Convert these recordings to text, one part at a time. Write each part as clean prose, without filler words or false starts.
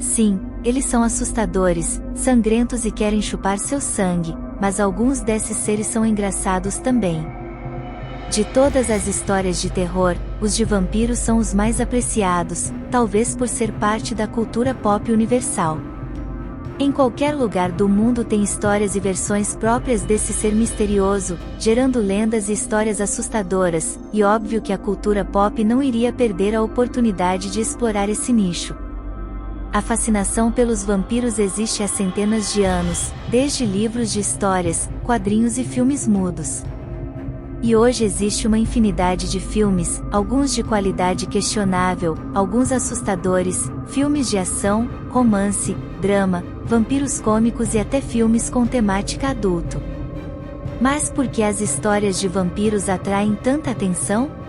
Sim, eles são assustadores, sangrentos e querem chupar seu sangue, mas alguns desses seres são engraçados também. De todas as histórias de terror, os de vampiros são os mais apreciados, talvez por ser parte da cultura pop universal. Em qualquer lugar do mundo tem histórias e versões próprias desse ser misterioso, gerando lendas e histórias assustadoras, e óbvio que a cultura pop não iria perder a oportunidade de explorar esse nicho. A fascinação pelos vampiros existe há centenas de anos, desde livros de histórias, quadrinhos e filmes mudos. E hoje existe uma infinidade de filmes, alguns de qualidade questionável, alguns assustadores, filmes de ação, romance, drama, vampiros cômicos e até filmes com temática adulto. Mas por que as histórias de vampiros atraem tanta atenção?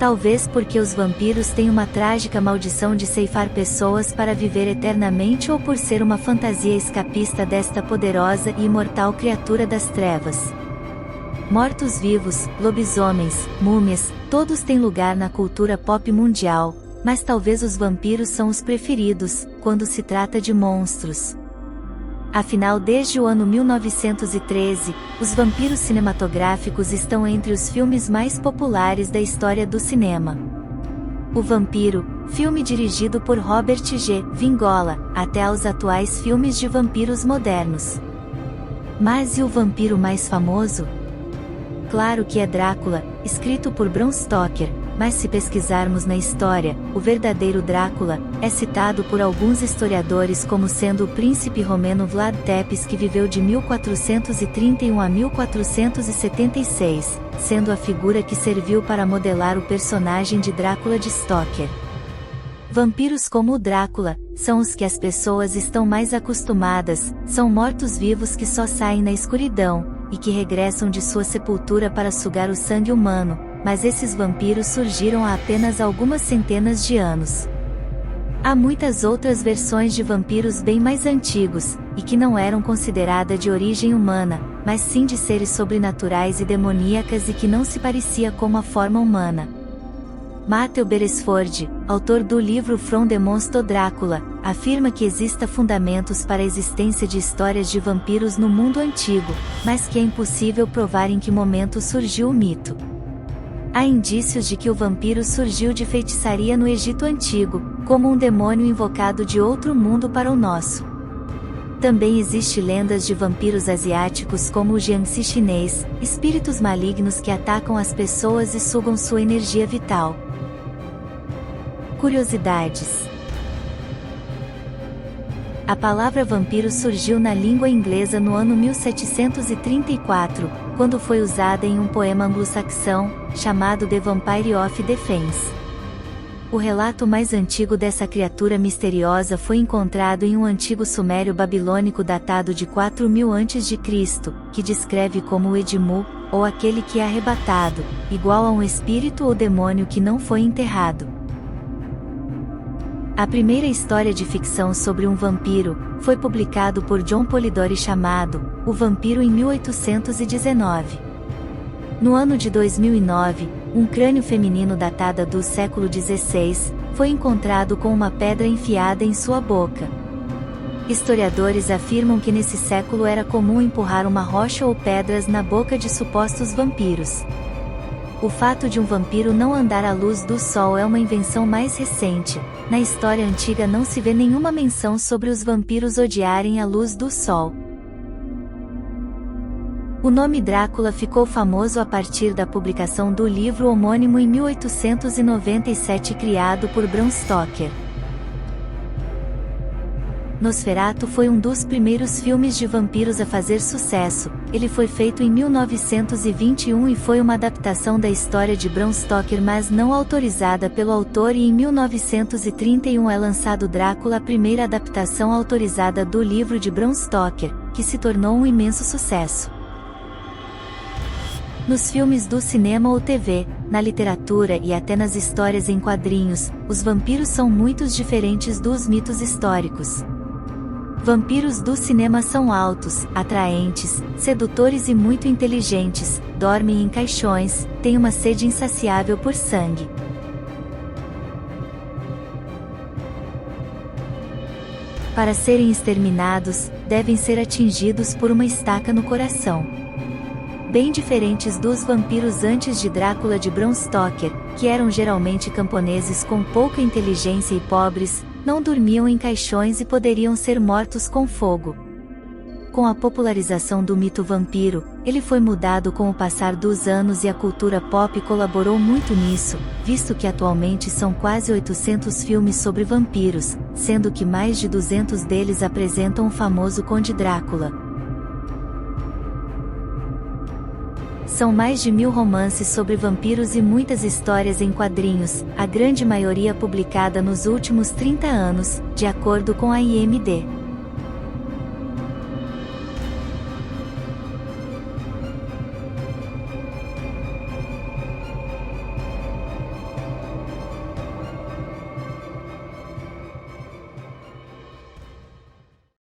Talvez porque os vampiros têm uma trágica maldição de ceifar pessoas para viver eternamente ou por ser uma fantasia escapista desta poderosa e imortal criatura das trevas. Mortos-vivos, lobisomens, múmias, todos têm lugar na cultura pop mundial, mas talvez os vampiros são os preferidos, quando se trata de monstros. Afinal, desde o ano 1913, os vampiros cinematográficos estão entre os filmes mais populares da história do cinema. O Vampiro, filme dirigido por Robert G. Vingola, até aos atuais filmes de vampiros modernos. Mas e o vampiro mais famoso? Claro que é Drácula, escrito por Bram Stoker, mas se pesquisarmos na história, o verdadeiro Drácula é citado por alguns historiadores como sendo o príncipe romeno Vlad Tepes, que viveu de 1431 a 1476, sendo a figura que serviu para modelar o personagem de Drácula de Stoker. Vampiros como o Drácula são os que as pessoas estão mais acostumadas, são mortos-vivos que só saem na escuridão e que regressam de sua sepultura para sugar o sangue humano, mas esses vampiros surgiram há apenas algumas centenas de anos. Há muitas outras versões de vampiros bem mais antigos, e que não eram consideradas de origem humana, mas sim de seres sobrenaturais e demoníacas e que não se parecia com a forma humana. Matthew Beresford, autor do livro From the Monster Drácula, afirma que exista fundamentos para a existência de histórias de vampiros no mundo antigo, mas que é impossível provar em que momento surgiu o mito. Há indícios de que o vampiro surgiu de feitiçaria no Egito Antigo, como um demônio invocado de outro mundo para o nosso. Também existem lendas de vampiros asiáticos como o Jiangxi chinês, espíritos malignos que atacam as pessoas e sugam sua energia vital. Curiosidades. A palavra vampiro surgiu na língua inglesa no ano 1734, quando foi usada em um poema anglo-saxão, chamado The Vampire of Defense. O relato mais antigo dessa criatura misteriosa foi encontrado em um antigo sumério babilônico datado de 4000 a.C., que descreve como o Edmu, ou aquele que é arrebatado, igual a um espírito ou demônio que não foi enterrado. A primeira história de ficção sobre um vampiro foi publicado por John Polidori chamado O Vampiro em 1819. No ano de 2009, um crânio feminino datado do século XVI foi encontrado com uma pedra enfiada em sua boca. Historiadores afirmam que nesse século era comum empurrar uma rocha ou pedras na boca de supostos vampiros. O fato de um vampiro não andar à luz do sol é uma invenção mais recente. Na história antiga não se vê nenhuma menção sobre os vampiros odiarem a luz do sol. O nome Drácula ficou famoso a partir da publicação do livro homônimo em 1897, criado por Bram Stoker. Nosferatu foi um dos primeiros filmes de vampiros a fazer sucesso. Ele foi feito em 1921 e foi uma adaptação da história de Bram Stoker, mas não autorizada pelo autor, e em 1931 é lançado Drácula, a primeira adaptação autorizada do livro de Bram Stoker, que se tornou um imenso sucesso. Nos filmes do cinema ou TV, na literatura e até nas histórias em quadrinhos, os vampiros são muito diferentes dos mitos históricos. Vampiros do cinema são altos, atraentes, sedutores e muito inteligentes, dormem em caixões, têm uma sede insaciável por sangue. Para serem exterminados, devem ser atingidos por uma estaca no coração. Bem diferentes dos vampiros antes de Drácula de Bram Stoker, que eram geralmente camponeses com pouca inteligência e pobres, não dormiam em caixões e poderiam ser mortos com fogo. Com a popularização do mito vampiro, ele foi mudado com o passar dos anos e a cultura pop colaborou muito nisso, visto que atualmente são quase 800 filmes sobre vampiros, sendo que mais de 200 deles apresentam o famoso Conde Drácula. São mais de 1000 romances sobre vampiros e muitas histórias em quadrinhos, a grande maioria publicada nos últimos 30 anos, de acordo com a IMD.